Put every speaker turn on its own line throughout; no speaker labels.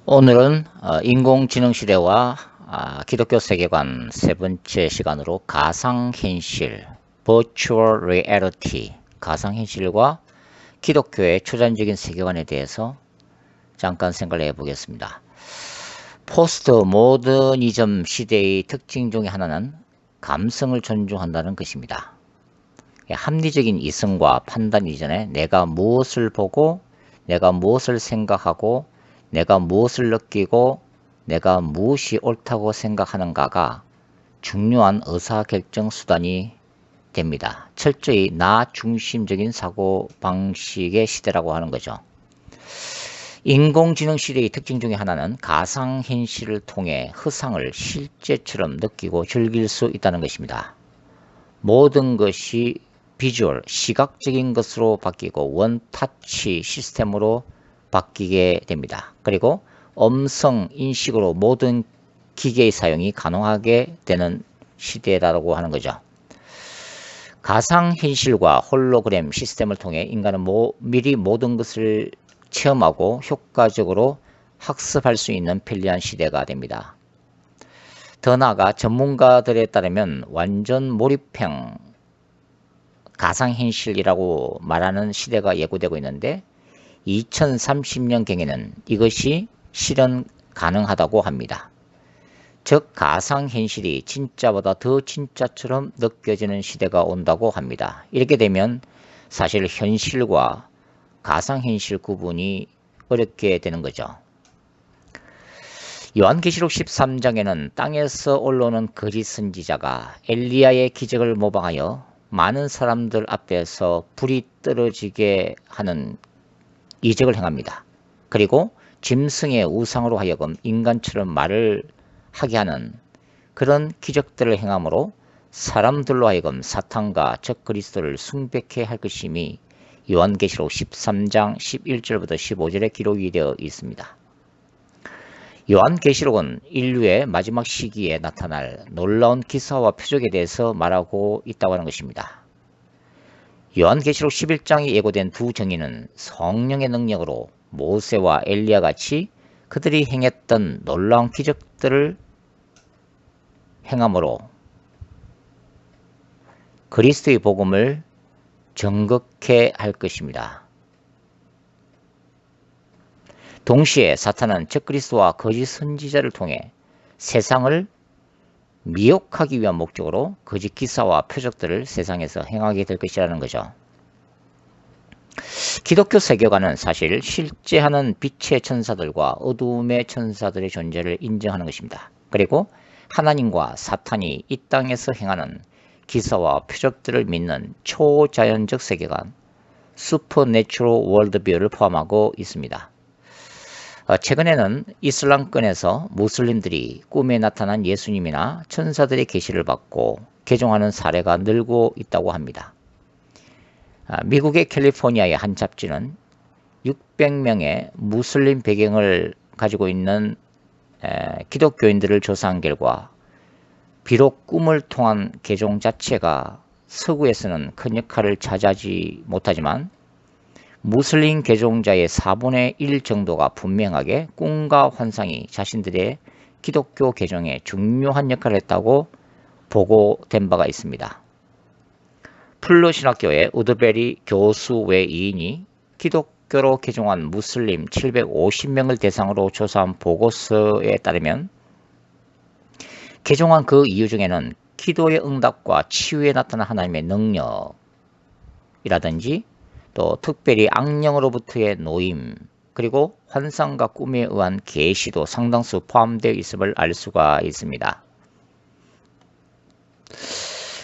오늘은 인공지능 시대와 기독교 세계관 세 번째 시간으로 가상현실, Virtual Reality, 가상현실과 기독교의 초전적인 세계관에 대해서 잠깐 생각을 해보겠습니다. 포스트 모더니즘 시대의 특징 중에 하나는 감성을 존중한다는 것입니다. 합리적인 이성과 판단 이전에 내가 무엇을 보고, 내가 무엇을 생각하고, 내가 무엇을 느끼고, 내가 무엇이 옳다고 생각하는가가 중요한 의사결정 수단이 됩니다. 철저히 나 중심적인 사고방식의 시대라고 하는 거죠. 인공지능 시대의 특징 중에 하나는 가상현실을 통해 허상을 실제처럼 느끼고 즐길 수 있다는 것입니다. 모든 것이 비주얼, 시각적인 것으로 바뀌고 원타치 시스템으로 바뀌게 됩니다. 그리고 음성 인식으로 모든 기계의 사용이 가능하게 되는 시대라고 하는 거죠. 가상현실과 홀로그램 시스템을 통해 인간은 미리 모든 것을 체험하고 효과적으로 학습할 수 있는 편리한 시대가 됩니다. 더 나아가 전문가들에 따르면 완전 몰입형 가상현실이라고 말하는 시대가 예고되고 있는데 2030년경에는 이것이 실현 가능하다고 합니다. 즉 가상현실이 진짜보다 더 진짜처럼 느껴지는 시대가 온다고 합니다. 이렇게 되면 사실 현실과 가상현실 구분이 어렵게 되는 거죠. 요한계시록 13장에는 땅에서 올라오는 거짓 선지자가 엘리야의 기적을 모방하여 많은 사람들 앞에서 불이 떨어지게 하는 이적을 행합니다. 그리고 짐승의 우상으로 하여금 인간처럼 말을 하게 하는 그런 기적들을 행함으로 사람들로 하여금 사탄과 적그리스도를 숭배케 할 것임이 요한계시록 13장 11절부터 15절에 기록이 되어 있습니다. 요한계시록은 인류의 마지막 시기에 나타날 놀라운 기사와 표적에 대해서 말하고 있다고 하는 것입니다. 요한계시록 11장에 예고된 두 정인은 성령의 능력으로 모세와 엘리야 같이 그들이 행했던 놀라운 기적들을 행함으로 그리스도의 복음을 정극케 할 것입니다. 동시에 사탄은 적그리스도와 거짓 선지자를 통해 세상을 미혹하기 위한 목적으로 거짓 기사와 표적들을 세상에서 행하게 될 것이라는 거죠. 기독교 세계관은 사실 실제하는 빛의 천사들과 어둠의 천사들의 존재를 인정하는 것입니다. 그리고 하나님과 사탄이 이 땅에서 행하는 기사와 표적들을 믿는 초자연적 세계관, 슈퍼내추럴 월드뷰를 포함하고 있습니다. 최근에는 이슬람권에서 무슬림들이 꿈에 나타난 예수님이나 천사들의 계시를 받고 개종하는 사례가 늘고 있다고 합니다. 미국의 캘리포니아의 한 잡지는 600명의 무슬림 배경을 가지고 있는 기독교인들을 조사한 결과 비록 꿈을 통한 개종 자체가 서구에서는 큰 역할을 차지하지 못하지만 무슬림 개종자의 4분의 1 정도가 분명하게 꿈과 환상이 자신들의 기독교 개종에 중요한 역할을 했다고 보고된 바가 있습니다. 플루신학교의 우드베리 교수 외 2인이 기독교로 개종한 무슬림 750명을 대상으로 조사한 보고서에 따르면 개종한 그 이유 중에는 기도의 응답과 치유에 나타난 하나님의 능력이라든지 또 특별히 악령으로부터의 노임 그리고 환상과 꿈에 의한 계시도 상당수 포함되어 있음을 알 수가 있습니다.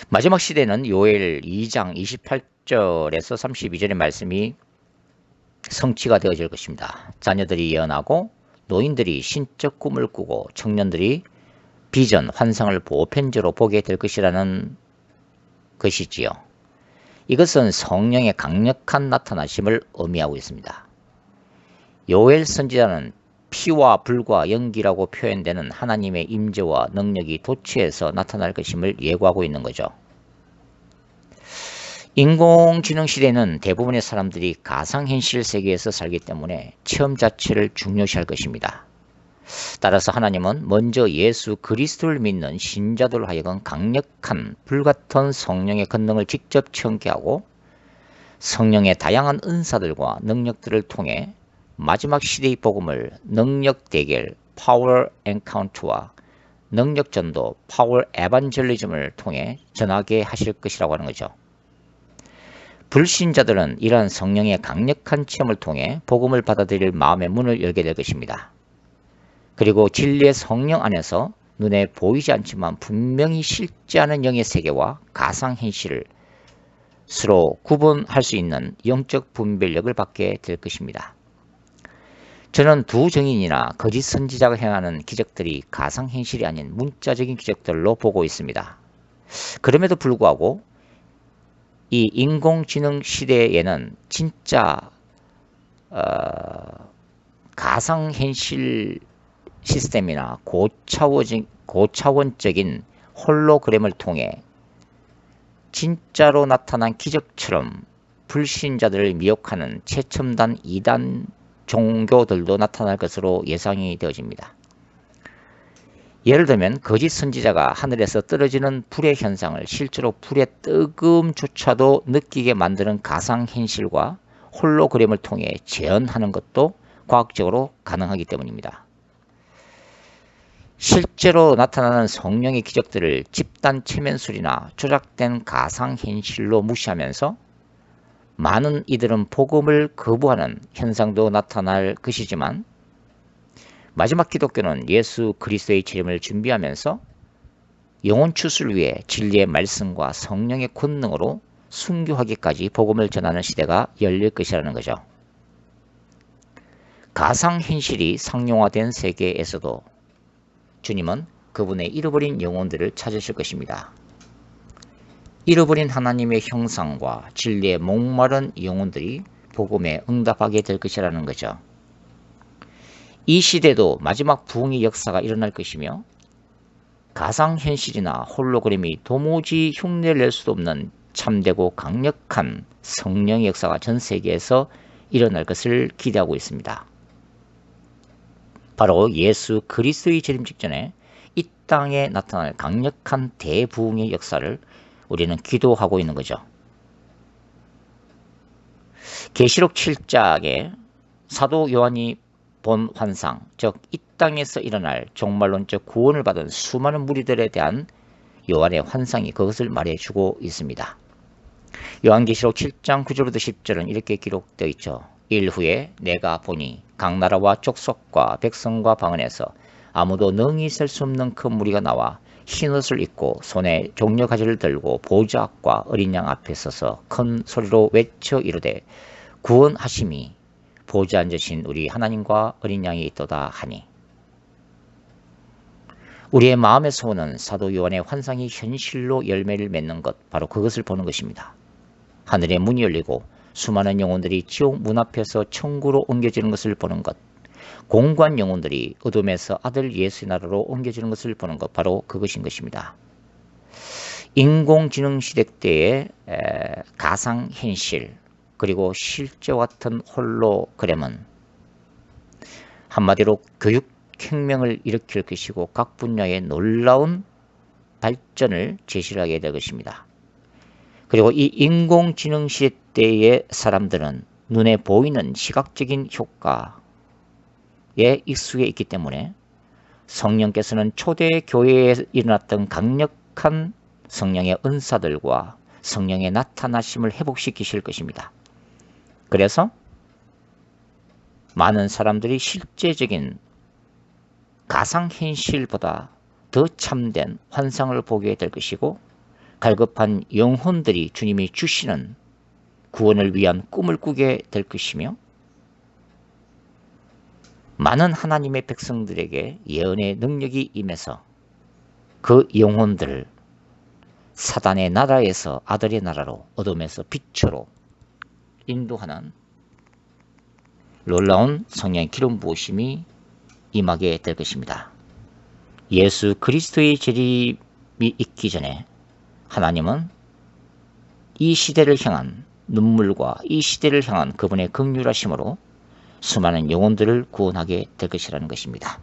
마지막 시대는 요엘 2장 28절에서 32절의 말씀이 성취가 되어질 것입니다. 자녀들이 예언하고 노인들이 신적 꿈을 꾸고 청년들이 비전, 환상을 보편적으로 보게 될 것이라는 것이지요. 이것은 성령의 강력한 나타나심을 의미하고 있습니다. 요엘 선지자는 피와 불과 연기라고 표현되는 하나님의 임재와 능력이 도처에서 나타날 것임을 예고하고 있는 거죠. 인공지능 시대는 대부분의 사람들이 가상현실 세계에서 살기 때문에 체험 자체를 중요시할 것입니다. 따라서 하나님은 먼저 예수 그리스도를 믿는 신자들로 하여금 강력한 불같은 성령의 권능을 직접 체험케 하고 성령의 다양한 은사들과 능력들을 통해 마지막 시대의 복음을 능력 대결 파워 엔카운트와 능력 전도 파워 에반젤리즘을 통해 전하게 하실 것이라고 하는 거죠. 불신자들은 이러한 성령의 강력한 체험을 통해 복음을 받아들일 마음의 문을 열게 될 것입니다. 그리고 진리의 성령 안에서 눈에 보이지 않지만 분명히 실제하는 영의 세계와 가상현실을 서로 구분할 수 있는 영적 분별력을 받게 될 것입니다. 저는 두 증인이나 거짓 선지자가 행하는 기적들이 가상현실이 아닌 문자적인 기적들로 보고 있습니다. 그럼에도 불구하고 이 인공지능 시대에는 진짜 가상현실 시스템이나 고차원적인 홀로그램을 통해 진짜로 나타난 기적처럼 불신자들을 미혹하는 최첨단 이단 종교들도 나타날 것으로 예상이 되어집니다. 예를 들면 거짓 선지자가 하늘에서 떨어지는 불의 현상을 실제로 불의 뜨거움조차도 느끼게 만드는 가상현실과 홀로그램을 통해 재현하는 것도 과학적으로 가능하기 때문입니다. 실제로 나타나는 성령의 기적들을 집단 체면술이나 조작된 가상현실로 무시하면서 많은 이들은 복음을 거부하는 현상도 나타날 것이지만 마지막 기독교는 예수 그리스도의 재림을 준비하면서 영혼 추수를 위해 진리의 말씀과 성령의 권능으로 순교하기까지 복음을 전하는 시대가 열릴 것이라는 거죠. 가상현실이 상용화된 세계에서도 주님은 그분의 잃어버린 영혼들을 찾으실 것입니다. 잃어버린 하나님의 형상과 진리의 목마른 영혼들이 복음에 응답하게 될 것이라는 거죠. 이 시대도 마지막 부흥의 역사가 일어날 것이며 가상현실이나 홀로그램이 도무지 흉내를 낼 수도 없는 참되고 강력한 성령의 역사가 전 세계에서 일어날 것을 기대하고 있습니다. 바로 예수 그리스도의 재림 직전에 이 땅에 나타날 강력한 대부흥의 역사를 우리는 기도하고 있는 거죠. 계시록 7장에 사도 요한이 본 환상, 즉 이 땅에서 일어날 종말론적 구원을 받은 수많은 무리들에 대한 요한의 환상이 그것을 말해주고 있습니다. 요한계시록 7장 9절부터 10절은 이렇게 기록되어 있죠. 일 후에 내가 보니 각 나라와 족속과 백성과 방언에서 아무도 능히 셀 수 없는 큰 무리가 나와 흰옷을 입고 손에 종려가지를 들고 보좌 앞과 어린 양 앞에 서서 큰 소리로 외쳐 이르되 구원하심이 보좌 앉으신 우리 하나님과 어린 양이 있도다 하니. 우리의 마음의 소원은 사도 요한의 환상이 현실로 열매를 맺는 것, 바로 그것을 보는 것입니다. 하늘의 문이 열리고 수많은 영혼들이 지옥 문 앞에서 천국으로 옮겨지는 것을 보는 것, 공고한 영혼들이 어둠에서 아들 예수의 나라로 옮겨지는 것을 보는 것, 바로 그것인 것입니다. 인공지능 시대 때의 가상현실 그리고 실제와 같은 홀로그램은 한마디로 교육혁명을 일으킬 것이고 각 분야의 놀라운 발전을 제시하게 될 것입니다. 그리고 이 인공지능 시대 때의 사람들은 눈에 보이는 시각적인 효과에 익숙해 있기 때문에 성령께서는 초대 교회에 일어났던 강력한 성령의 은사들과 성령의 나타나심을 회복시키실 것입니다. 그래서 많은 사람들이 실제적인 가상현실보다 더 참된 환상을 보게 될 것이고 갈급한 영혼들이 주님이 주시는 구원을 위한 꿈을 꾸게 될 것이며 많은 하나님의 백성들에게 예언의 능력이 임해서 그 영혼들을 사단의 나라에서 아들의 나라로 어둠에서 빛으로 인도하는 놀라운 성령의 기름 부으심이 임하게 될 것입니다. 예수 그리스도의 재림이 있기 전에 하나님은 이 시대를 향한 눈물과 이 시대를 향한 그분의 긍휼하심으로 수많은 영혼들을 구원하게 될 것이라는 것입니다.